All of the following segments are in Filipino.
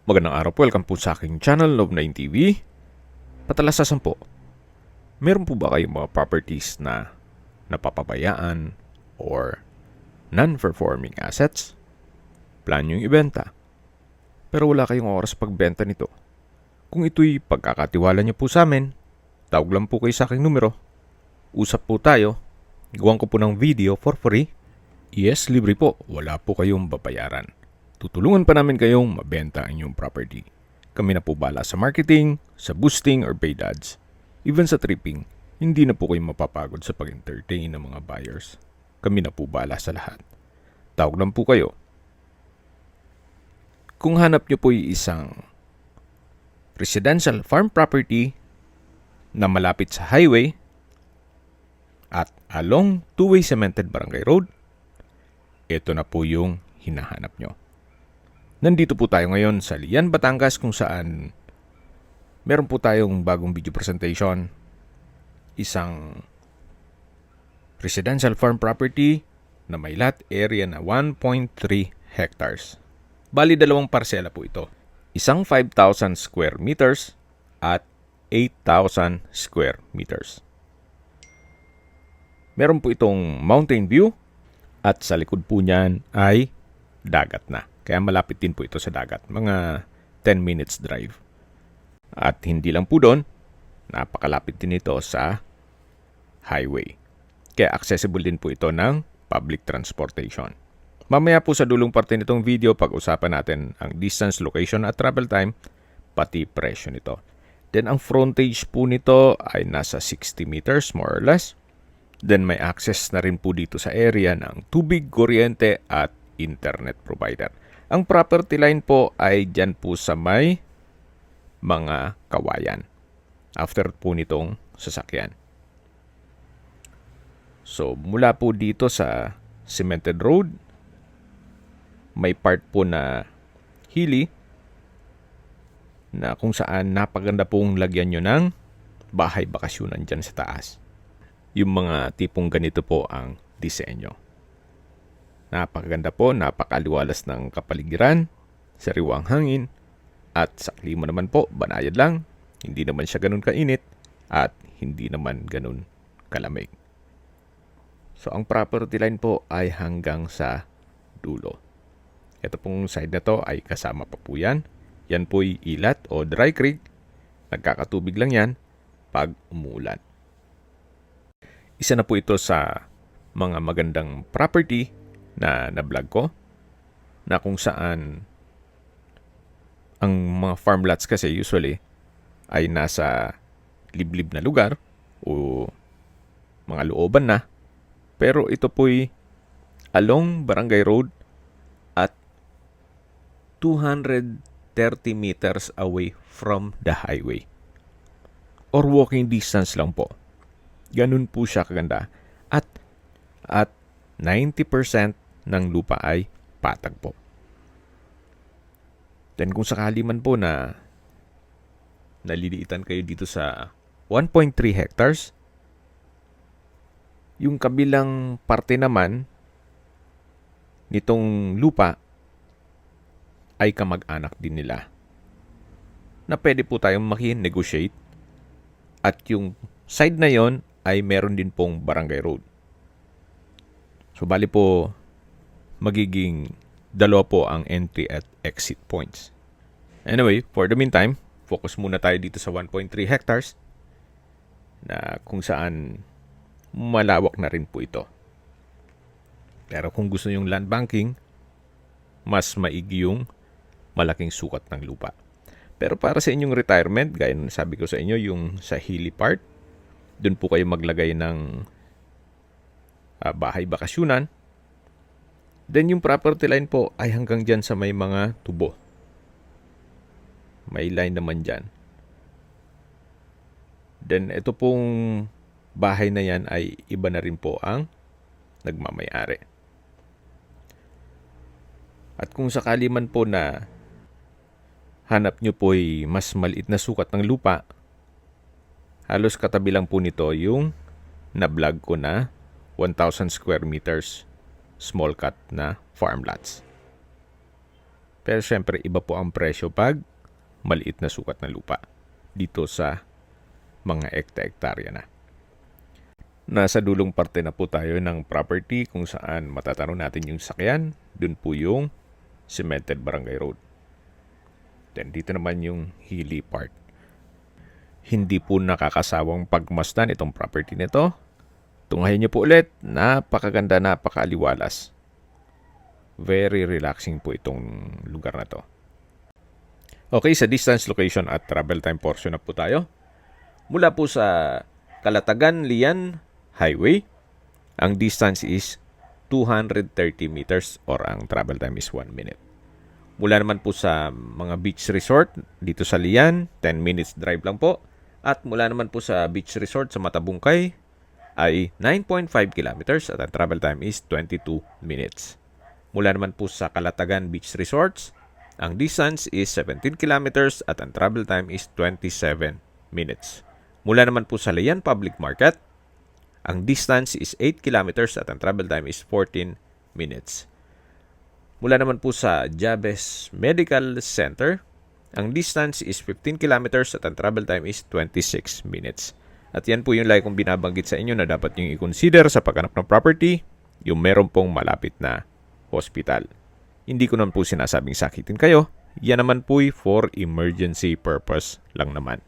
Magandang araw po, welcome po sa aking channel, Love9 TV. Patalasasan po, meron po ba kayong mga properties na napapabayaan or non-performing assets? Plan yung ibenta, pero wala kayong oras pagbenta nito. Kung ito'y pagkakatiwala niyo po sa amin, tawag lang po kayo sa aking numero. Usap po tayo, gawan ko po ng video for free. Yes, libre po, wala po kayong babayaran. Tutulungan pa namin kayong mabenta ang inyong property. Kami na po bala sa marketing, sa boosting or paid ads. Even sa tripping, hindi na po kayo mapapagod sa pag-entertain ng mga buyers. Kami na po bala sa lahat. Tawag lang po kayo. Kung hanap nyo po isang residential farm property na malapit sa highway at along two-way cemented barangay road, ito na po yung hinahanap nyo. Nandito po tayo ngayon sa Lian, Batangas kung saan meron po tayong bagong video presentation. Isang residential farm property na may lot area na 1.3 hectares. Bali dalawang parsela po ito. Isang 5,000 square meters at 8,000 square meters. Meron po itong mountain view at sa likod po niyan ay dagat na. Kaya malapit din po ito sa dagat, mga 10 minutes drive. At hindi lang po doon, napakalapit din ito sa highway. Kaya accessible din po ito ng public transportation. Mamaya po sa dulong parte nitong video, pag-usapan natin ang distance, location at travel time, pati presyo nito. Then ang frontage po nito ay nasa 60 meters more or less. Then may access na rin po dito sa area ng tubig, kuryente at internet provider. Ang property line po ay dyan po sa may mga kawayan. After po nitong sasakyan. So, mula po dito sa cemented road, may part po na hilly na kung saan napaganda pong lagyan nyo ng bahay bakasyunan dyan sa taas. Yung mga tipong ganito po ang disenyo. Napakaganda po, napakaliwalas ng kapaligiran, sariwang hangin, at sa klima naman po, banayad lang, hindi naman siya ganun kainit, at hindi naman ganun kalamig. So, ang property line po ay hanggang sa dulo. Ito pong side na to ay kasama pa po yan. Yan po'y ilat o dry creek. Nagkakatubig lang yan pag umuulan. Isa na po ito sa mga magandang property na vlog ko na kung saan ang mga farm lots kasi usually ay nasa liblib na lugar o mga looban na, pero ito po'y along Barangay Road at 230 meters away from the highway or walking distance lang po. Ganun po siya kaganda at 90% ng lupa ay patag po. Then kung sakali man po na naliliitan kayo dito sa 1.3 hectares, yung kabilang parte naman nitong lupa ay kamag-anak din nila na pwede po tayong maki-negotiate at yung side na yon ay meron din pong barangay road. So, bali po, magiging dalawa po ang entry at exit points. Anyway, for the meantime, focus muna tayo dito sa 1.3 hectares na kung saan malawak na rin po ito. Pero kung gusto yung land banking, mas maigi yung malaking sukat ng lupa. Pero para sa inyong retirement, gaya ng sabi ko sa inyo, yung sa hilly part, doon po kayo maglagay ng bahay bakasyunan. Then yung property line po ay hanggang dyan sa may mga tubo. May line naman dyan. Then ito pong bahay na yan ay iba na rin po ang nagmamayari. At kung sakali man po na hanap nyo po ay mas maliit na sukat ng lupa, halos katabi lang po nito yung na-vlog ko na 1,000 square meters small cut na farm lots. Pero syempre, iba po ang presyo pag maliit na sukat na lupa dito sa mga ekta-ektarya na. Nasa dulong parte na po tayo ng property kung saan matatanong natin yung sakyan. Dun po yung cemented barangay road. Then dito naman yung hilly part. Hindi po nakakasawang pagmasdan itong property nito. Tunghayin niyo po ulit, napakaganda, napakaaliwalas. Very relaxing po itong lugar na to. Okay, sa distance, location at travel time portion na po tayo. Mula po sa Calatagan-Lian Highway, ang distance is 230 meters or ang travel time is 1 minute. Mula naman po sa mga beach resort dito sa Lian, 10 minutes drive lang po. At mula naman po sa beach resort sa Matabungkay ay 9.5 kilometers at ang travel time is 22 minutes. Mula naman po sa Calatagan Beach Resorts, ang distance is 17 kilometers at ang travel time is 27 minutes. Mula naman po sa Lian Public Market, ang distance is 8 kilometers at ang travel time is 14 minutes. Mula naman po sa Jabez Medical Center, ang distance is 15 kilometers at ang travel time is 26 minutes. At yan po yung lagi kong binabanggit sa inyo na dapat nyo i-consider sa paghanap ng property, yung meron pong malapit na hospital. Hindi ko naman po sinasabing sakitin kayo. Yan naman po for emergency purpose lang naman.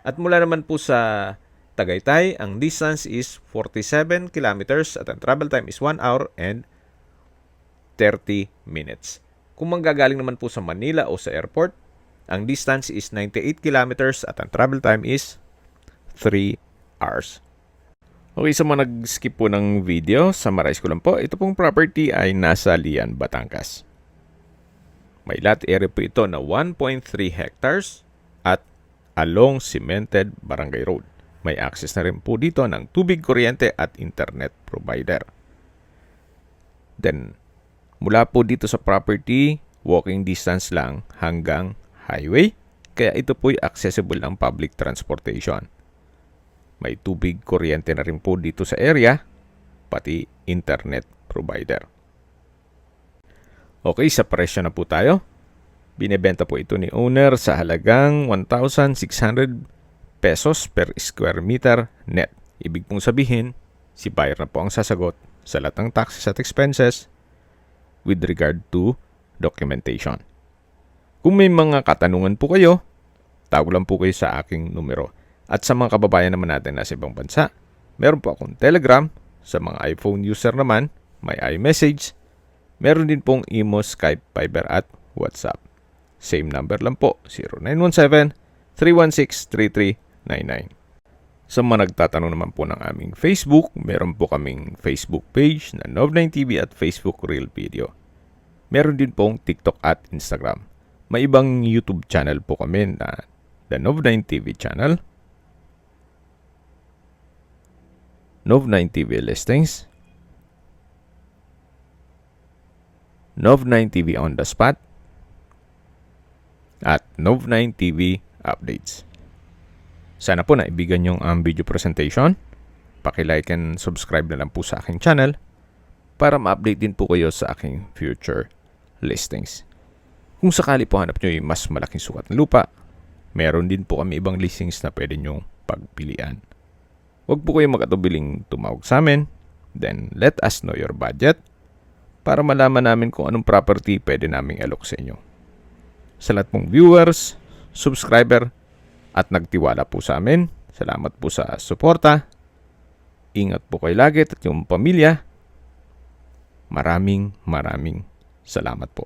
At mula naman po sa Tagaytay, ang distance is 47 kilometers at ang travel time is 1 hour and 30 minutes. Kung manggagaling naman po sa Manila o sa airport, ang distance is 98 kilometers at ang travel time is 3 hours. Okay, sa mga nag-skip po ng video, summarize ko lang po. Ito pong property ay nasa Lian, Batangas. May lot area po ito na 1.3 hectares at along cemented barangay road. May access na rin po dito ng tubig, kuryente at internet provider. Then, mula po dito sa property, walking distance lang hanggang highway. Kaya ito po ay accessible ng public transportation. May tubig, kuryente na rin po dito sa area, pati internet provider. Okay, sa presyo na po tayo. Binebenta po ito ni owner sa halagang 1,600 pesos per square meter net. Ibig pong sabihin, si buyer na po ang sasagot sa lahat ng taxes at expenses with regard to documentation. Kung may mga katanungan po kayo, tawag lang po kayo sa aking numero. At sa mga kababayan naman natin na sa ibang bansa, meron po akong Telegram. Sa mga iPhone user naman, may iMessage. Meron din pong Imo, Skype, Viber at WhatsApp. Same number lang po, 0917-316-3399. Sa mga nagtatanong naman po ng aming Facebook, meron po kaming Facebook page na Nov9TV at Facebook Real Video. Meron din pong TikTok at Instagram. May ibang YouTube channel po kami na The Nov9TV channel, Nov9TV Listings, Nov9TV On The Spot, at Nov9TV Updates. Sana po naibigan yung video presentation. Paki-like and subscribe na lang po sa aking channel para ma-update din po kayo sa aking future listings. Kung sakali po hanap nyo yung mas malaking sukat na lupa, meron din po kami ibang listings na pwede nyong pagpilian. Huwag po kayong mag-atubiling tumawag sa amin. Then, let us know your budget para malaman namin kung anong property pwede naming alok sa inyo. Sa lahat pong viewers, subscriber, at nagtiwala po sa amin, salamat po sa suporta. Ingat po kayo lagi at yung pamilya. Maraming salamat po.